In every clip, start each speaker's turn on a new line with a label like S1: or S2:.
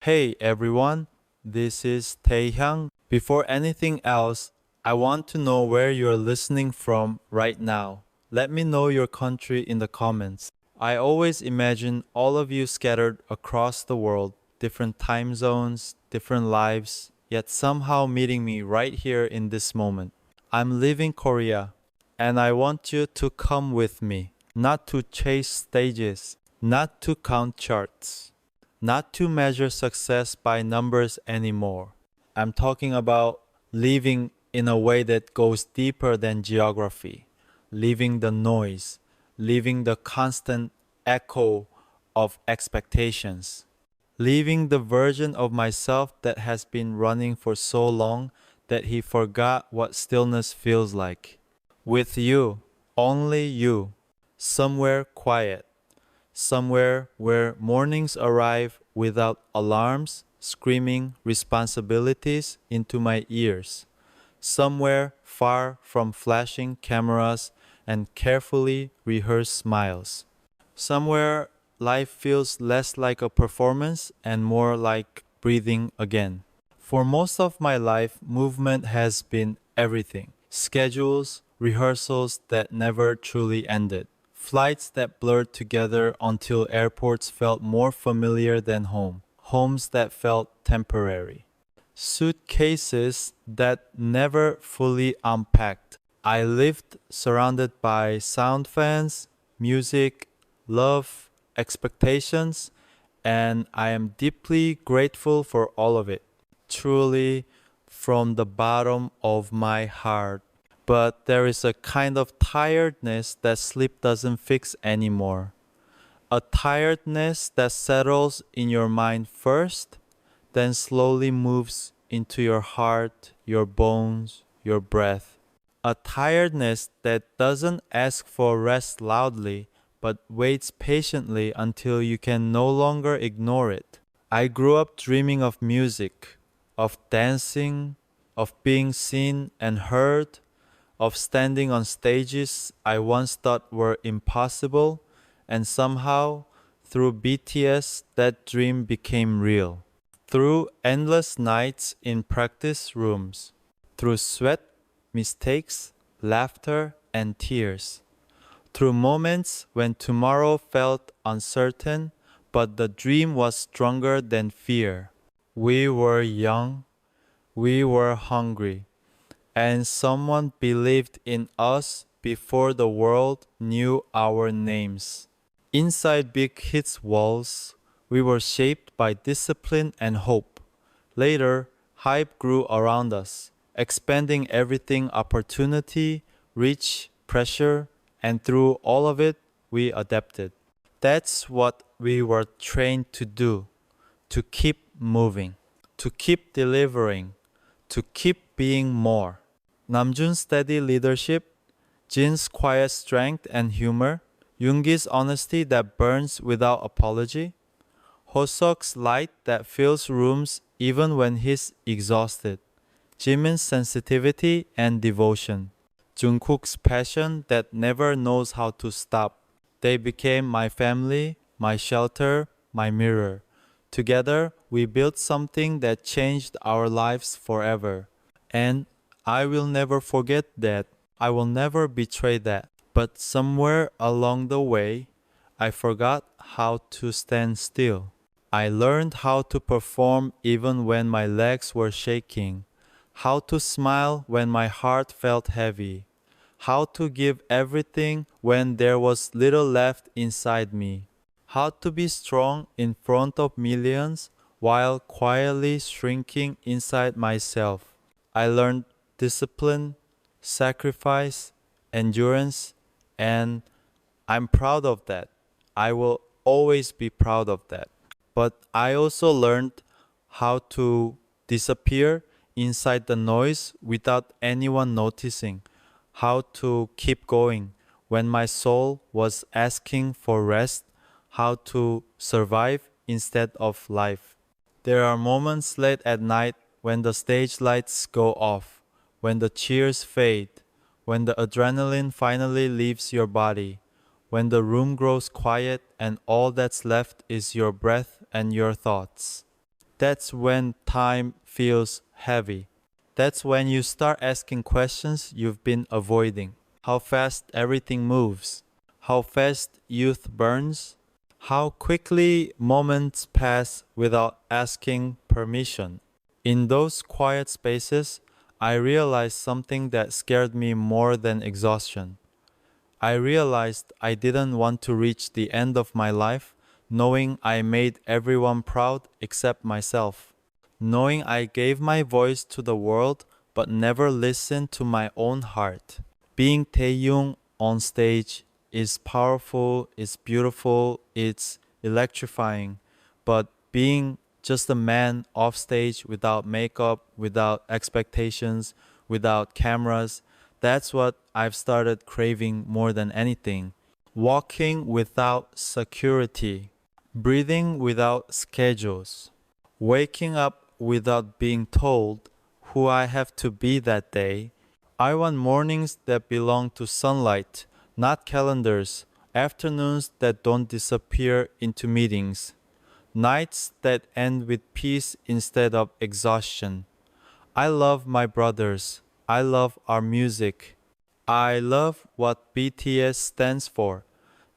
S1: Hey everyone, this is Taehyung. Before anything else, I want to know where you're listening from right now. Let me know your country in the comments. I always imagine all of you scattered across the world, different time zones, different lives, yet somehow meeting me right here in this moment. I'm leaving Korea, and I want you to come with me, not to chase stages, not to count charts, not to measure success by numbers anymore. I'm talking about living in a way that goes deeper than geography, leaving the noise, leaving the constant echo of expectations, leaving the version of myself that has been running for so long that he forgot what stillness feels like. With you, only you, somewhere quiet, somewhere where mornings arrive without alarms screaming responsibilities into my ears, somewhere far from flashing cameras and carefully rehearsed smiles, somewhere life feels less like a performance and more like breathing again. For most of my life, movement has been everything: schedules, rehearsals that never truly ended, flights that blurred together until airports felt more familiar than home, homes that felt temporary, suitcases that never fully unpacked. I lived surrounded by sound fans, music, love, expectations, and I am deeply grateful for all of it, truly from the bottom of my heart. But there is a kind of tiredness that sleep doesn't fix anymore. A tiredness that settles in your mind first, then slowly moves into your heart, your bones, your breath. A tiredness that doesn't ask for rest loudly, but waits patiently until you can no longer ignore it. I grew up dreaming of music, of dancing, of being seen and heard, of standing on stages I once thought were impossible, and somehow, through BTS, that dream became real. Through endless nights in practice rooms, through sweat, mistakes, laughter, and tears, through moments when tomorrow felt uncertain, but the dream was stronger than fear. We were young, we were hungry, and someone believed in us before the world knew our names. Inside Big Hit's walls, we were shaped by discipline and hope. Later, hype grew around us, expanding everything: opportunity, reach, pressure, and through all of it, we adapted. That's what we were trained to do: to keep moving, to keep delivering, to keep being more. Namjoon's steady leadership, Jin's quiet strength and humor, Yoongi's honesty that burns without apology, Hoseok's light that fills rooms even when he's exhausted, Jimin's sensitivity and devotion, Jungkook's passion that never knows how to stop. They became my family, my shelter, my mirror. Together, we built something that changed our lives forever. And I will never forget that. I will never betray that. But somewhere along the way, I forgot how to stand still. I learned how to perform even when my legs were shaking, how to smile when my heart felt heavy, how to give everything when there was little left inside me, how to be strong in front of millions while quietly shrinking inside myself. I learned discipline, sacrifice, endurance, and I'm proud of that. I will always be proud of that. But I also learned how to disappear inside the noise without anyone noticing, how to keep going when my soul was asking for rest, how to survive instead of life. There are moments late at night when the stage lights go off, when the cheers fade, when the adrenaline finally leaves your body, when the room grows quiet and all that's left is your breath and your thoughts. That's when time feels heavy. That's when you start asking questions you've been avoiding. How fast everything moves. How fast youth burns. How quickly moments pass without asking permission. In those quiet spaces, I realized something that scared me more than exhaustion. I realized I didn't want to reach the end of my life knowing I made everyone proud except myself. Knowing I gave my voice to the world but never listened to my own heart. Being Taehyung on stage is powerful, it's beautiful, it's electrifying, but being just a man off stage without makeup, without expectations, without cameras, that's what I've started craving more than anything. Walking without security, breathing without schedules, waking up without being told who I have to be that day. I want mornings that belong to sunlight, not calendars, afternoons that don't disappear into meetings, nights that end with peace instead of exhaustion. I love my brothers. I love our music. I love what BTS stands for.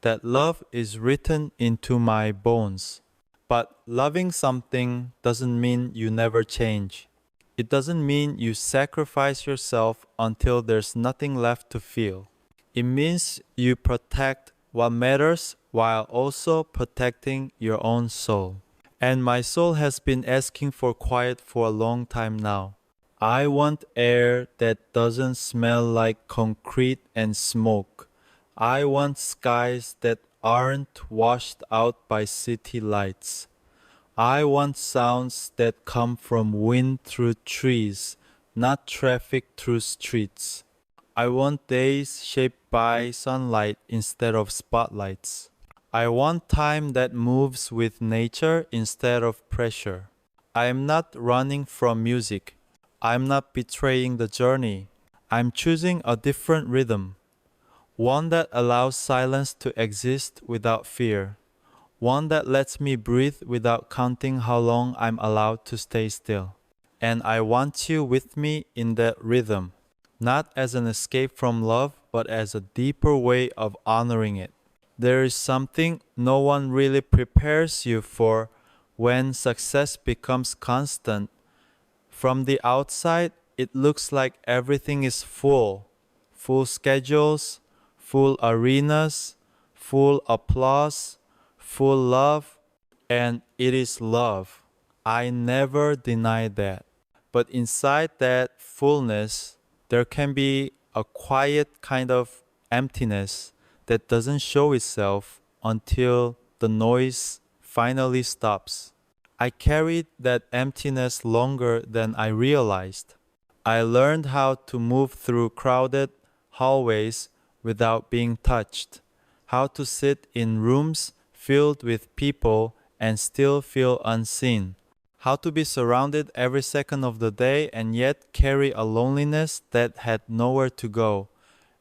S1: That love is written into my bones. But loving something doesn't mean you never change. It doesn't mean you sacrifice yourself until there's nothing left to feel. It means you protect what matters while also protecting your own soul. And my soul has been asking for quiet for a long time now. I want air that doesn't smell like concrete and smoke. I want skies that aren't washed out by city lights. I want sounds that come from wind through trees, not traffic through streets. I want days shaped by sunlight instead of spotlights. I want time that moves with nature instead of pressure. I am not running from music. I'm not betraying the journey. I'm choosing a different rhythm, one that allows silence to exist without fear, one that lets me breathe without counting how long I'm allowed to stay still. And I want you with me in that rhythm, not as an escape from love, but as a deeper way of honoring it. There is something no one really prepares you for when success becomes constant. From the outside, it looks like everything is full schedules, full arenas, full applause, full love, and it is love. I never deny that. But inside that fullness, there can be a quiet kind of emptiness that doesn't show itself until the noise finally stops. I carried that emptiness longer than I realized. I learned how to move through crowded hallways without being touched, how to sit in rooms filled with people and still feel unseen, how to be surrounded every second of the day and yet carry a loneliness that had nowhere to go.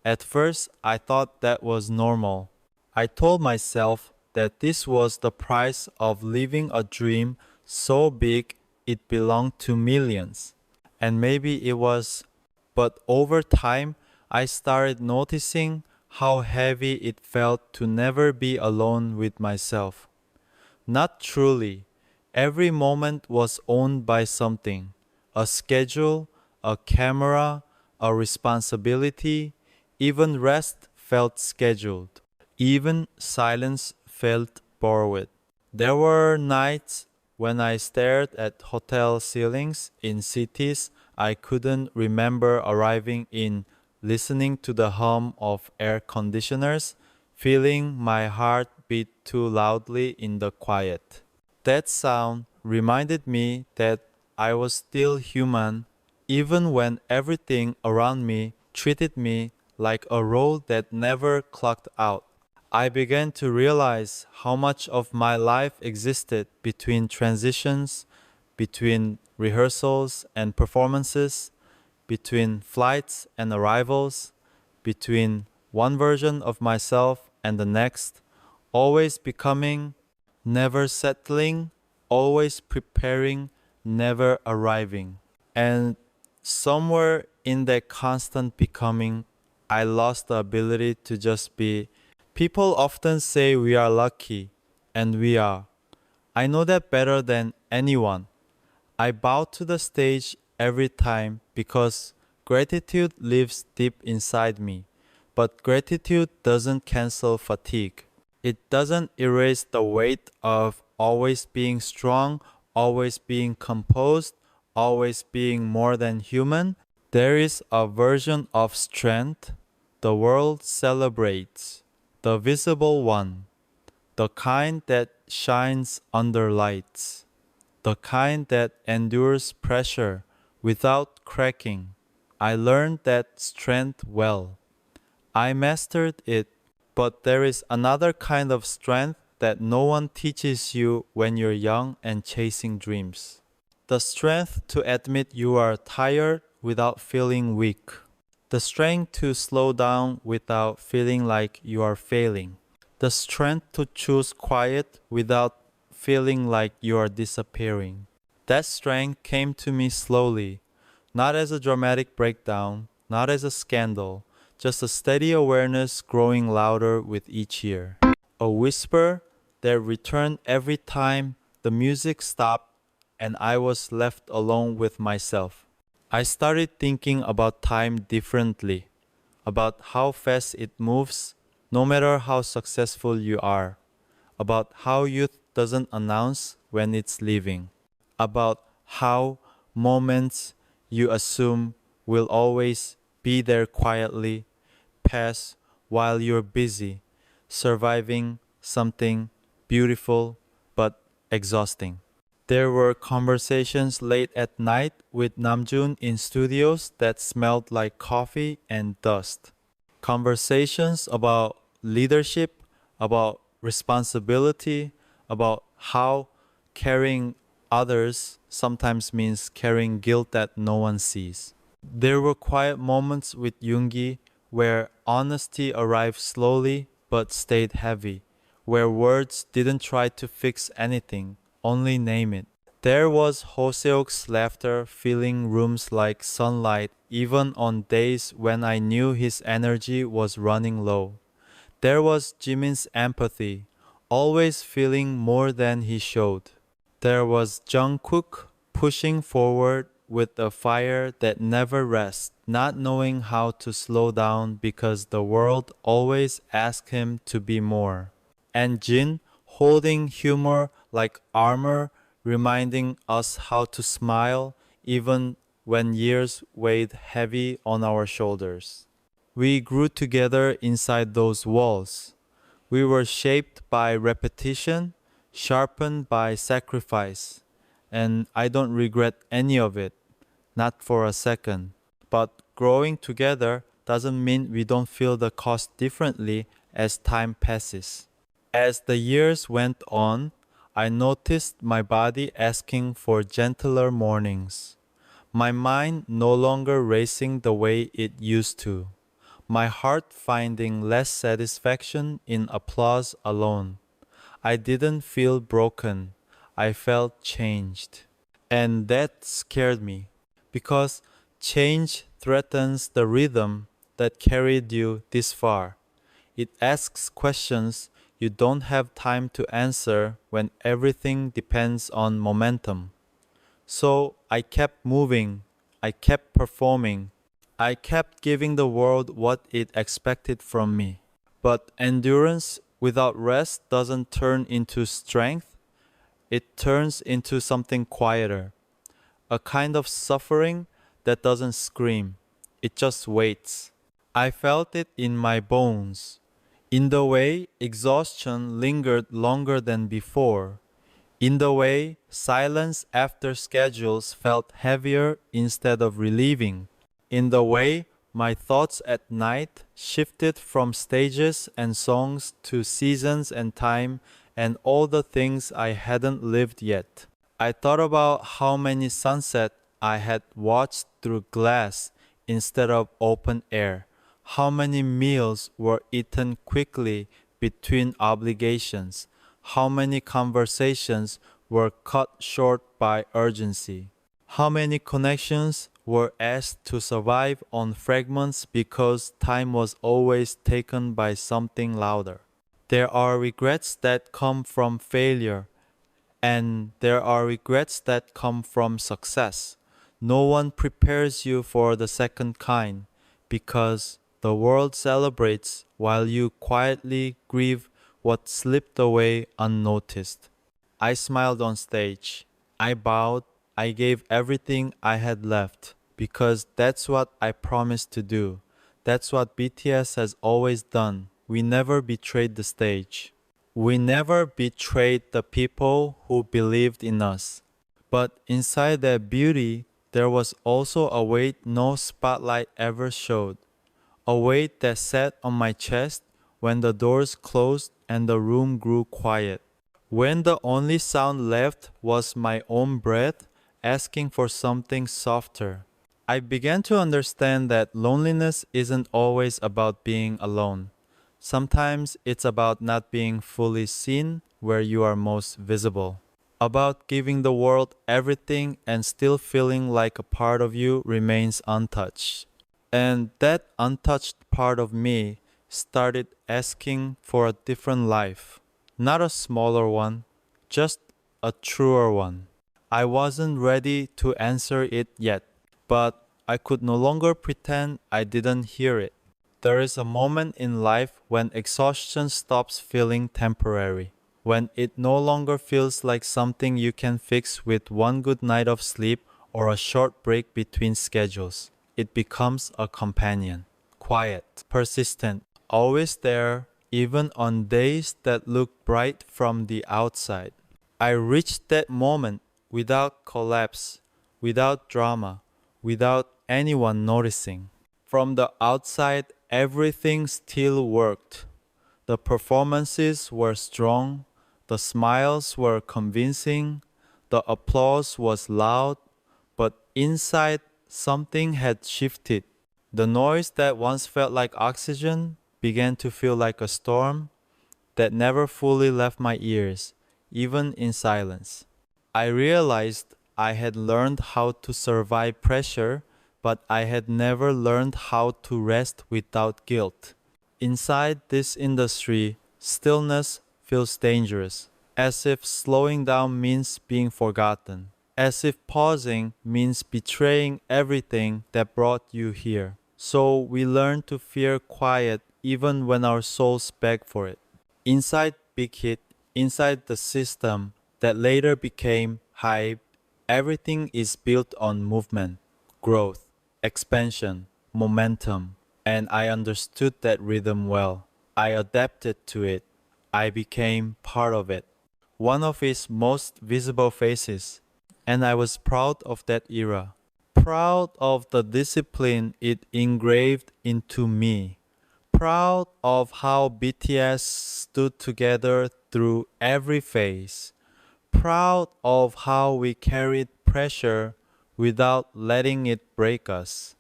S1: At first, I thought that was normal. I told myself that this was the price of living a dream so big it belonged to millions. And maybe it was, but over time, I started noticing how heavy it felt to never be alone with myself. Not truly. Every moment was owned by something, a schedule, a camera, a responsibility. Even rest felt scheduled. Even silence felt borrowed. There were nights when I stared at hotel ceilings in cities I couldn't remember arriving in, listening to the hum of air conditioners, feeling my heart beat too loudly in the quiet. That sound reminded me that I was still human, even when everything around me treated me like a role that never clocked out. I began to realize how much of my life existed between transitions, between rehearsals and performances, between flights and arrivals, between one version of myself and the next, always becoming, never settling, always preparing, never arriving. And somewhere in that constant becoming, I lost the ability to just be. People often say we are lucky, and we are. I know that better than anyone. I bow to the stage every time because gratitude lives deep inside me. But gratitude doesn't cancel fatigue. It doesn't erase the weight of always being strong, always being composed, always being more than human. There is a version of strength the world celebrates, the visible one, the kind that shines under lights, the kind that endures pressure without cracking. I learned that strength well. I mastered it, but there is another kind of strength that no one teaches you when you're young and chasing dreams. The strength to admit you are tired without feeling weak. The strength to slow down without feeling like you are failing. The strength to choose quiet without feeling like you are disappearing. That strength came to me slowly, not as a dramatic breakdown, not as a scandal, just a steady awareness growing louder with each year. A whisper that returned every time the music stopped and I was left alone with myself. I started thinking about time differently, about how fast it moves, no matter how successful you are, about how youth doesn't announce when it's leaving, about how moments you assume will always be there quietly pass while you're busy surviving something beautiful but exhausting. There were conversations late at night with Namjoon in studios that smelled like coffee and dust. Conversations about leadership, about responsibility, about how carrying others sometimes means carrying guilt that no one sees. There were quiet moments with Yoongi where honesty arrived slowly but stayed heavy, where words didn't try to fix anything, only name it. There was Hoseok's laughter filling rooms like sunlight even on days when I knew his energy was running low. There was Jimin's empathy, always feeling more than he showed. There was Jungkook pushing forward with a fire that never rests, not knowing how to slow down because the world always asked him to be more. And Jin holding humor like armor, reminding us how to smile even when years weighed heavy on our shoulders. We grew together inside those walls. We were shaped by repetition, sharpened by sacrifice, and I don't regret any of it, not for a second. But growing together doesn't mean we don't feel the cost differently as time passes. As the years went on, I noticed my body asking for gentler mornings, my mind no longer racing the way it used to, my heart finding less satisfaction in applause alone. I didn't feel broken, I felt changed. And that scared me because change threatens the rhythm that carried you this far. It asks questions you don't have time to answer when everything depends on momentum. So I kept moving, I kept performing, I kept giving the world what it expected from me. But endurance without rest doesn't turn into strength, it turns into something quieter, a kind of suffering that doesn't scream, it just waits. I felt it in my bones, in the way exhaustion lingered longer than before, in the way silence after schedules felt heavier instead of relieving, in the way my thoughts at night shifted from stages and songs to seasons and time and all the things I hadn't lived yet. I thought about how many sunsets I had watched through glass instead of open air, how many meals were eaten quickly between obligations, how many conversations were cut short by urgency? How many connections were asked to survive on fragments because time was always taken by something louder? There are regrets that come from failure, and there are regrets that come from success. No one prepares you for the second kind because the world celebrates while you quietly grieve what slipped away unnoticed. I smiled on stage. I bowed. I gave everything I had left because that's what I promised to do. That's what BTS has always done. We never betrayed the stage. We never betrayed the people who believed in us. But inside that beauty, there was also a weight no spotlight ever showed. A weight that sat on my chest when the doors closed and the room grew quiet. When the only sound left was my own breath asking for something softer. I began to understand that loneliness isn't always about being alone. Sometimes it's about not being fully seen where you are most visible. About giving the world everything and still feeling like a part of you remains untouched. And that untouched part of me started asking for a different life. Not a smaller one, just a truer one. I wasn't ready to answer it yet, but I could no longer pretend I didn't hear it. There is a moment in life when exhaustion stops feeling temporary, when it no longer feels like something you can fix with one good night of sleep or a short break between schedules. It becomes a companion, quiet, persistent, always there, even on days that look bright from the outside. I reached that moment without collapse, without drama, without anyone noticing. From the outside, everything still worked. The performances were strong, the smiles were convincing, the applause was loud, but inside, something had shifted. The noise that once felt like oxygen began to feel like a storm that never fully left my ears, even in silence. I realized I had learned how to survive pressure, but I had never learned how to rest without guilt. Inside this industry, stillness feels dangerous, as if slowing down means being forgotten, as if pausing means betraying everything that brought you here. So we learn to fear quiet even when our souls beg for it. Inside Big Hit, inside the system that later became Hype, everything is built on movement, growth, expansion, momentum, and I understood that rhythm well. I adapted to it. I became part of it, one of its most visible faces, and I was proud of that era. Proud of the discipline it engraved into me. Proud of how BTS stood together through every phase. Proud of how we carried pressure without letting it break us.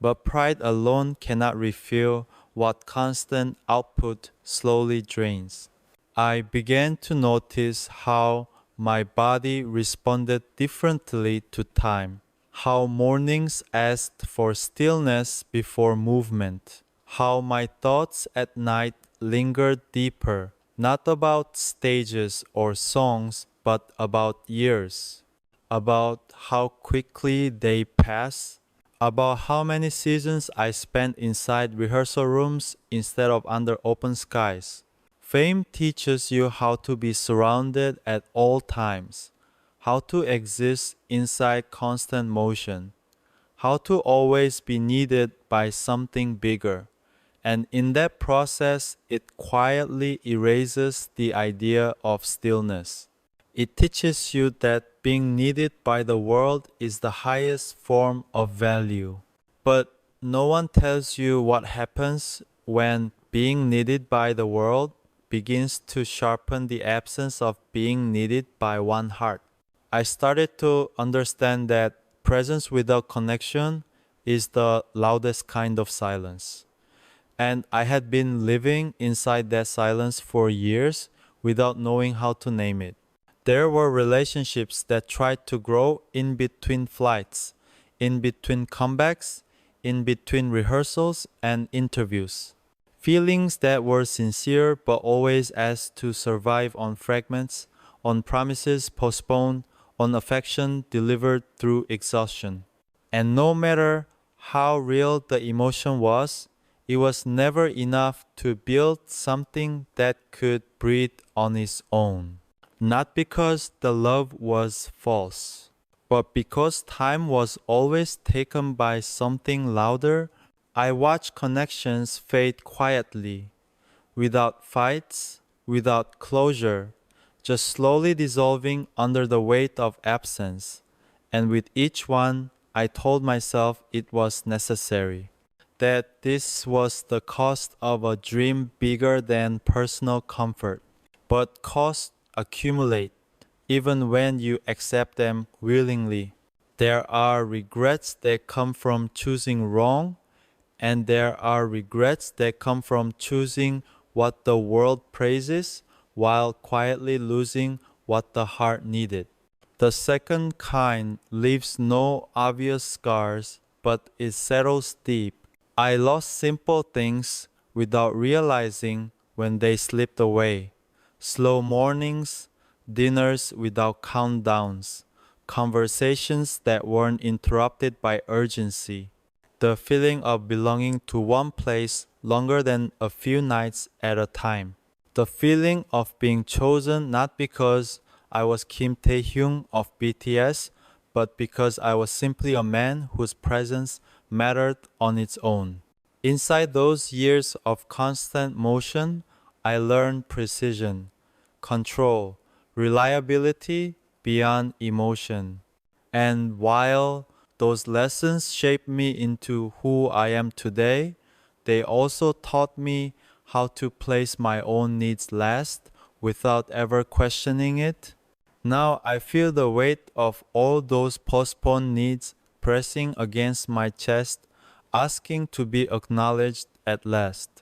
S1: But pride alone cannot refill what constant output slowly drains. I began to notice how my body responded differently to time, how mornings asked for stillness before movement, how my thoughts at night lingered deeper, not about stages or songs, but about years, about how quickly they pass, about how many seasons I spent inside rehearsal rooms instead of under open skies. Fame teaches you how to be surrounded at all times, how to exist inside constant motion, how to always be needed by something bigger. And in that process, it quietly erases the idea of stillness. It teaches you that being needed by the world is the highest form of value. But no one tells you what happens when being needed by the world begins to sharpen the absence of being needed by one heart. I started to understand that presence without connection is the loudest kind of silence. And I had been living inside that silence for years without knowing how to name it. There were relationships that tried to grow in between flights, in between comebacks, in between rehearsals and interviews. Feelings that were sincere but always asked to survive on fragments, on promises postponed, on affection delivered through exhaustion. And no matter how real the emotion was, it was never enough to build something that could breathe on its own. Not because the love was false, but because time was always taken by something louder. I watched connections fade quietly, without fights, without closure, just slowly dissolving under the weight of absence. And with each one, I told myself it was necessary, that this was the cost of a dream bigger than personal comfort. But costs accumulate, even when you accept them willingly. There are regrets that come from choosing wrong, and there are regrets that come from choosing what the world praises while quietly losing what the heart needed. The second kind leaves no obvious scars, but it settles deep. I lost simple things without realizing when they slipped away. Slow mornings, dinners without countdowns, conversations that weren't interrupted by urgency. The feeling of belonging to one place longer than a few nights at a time. The feeling of being chosen not because I was Kim Taehyung of BTS, but because I was simply a man whose presence mattered on its own. Inside those years of constant motion, I learned precision, control, reliability beyond emotion. And while those lessons shaped me into who I am today, they also taught me how to place my own needs last without ever questioning it. Now I feel the weight of all those postponed needs pressing against my chest, asking to be acknowledged at last.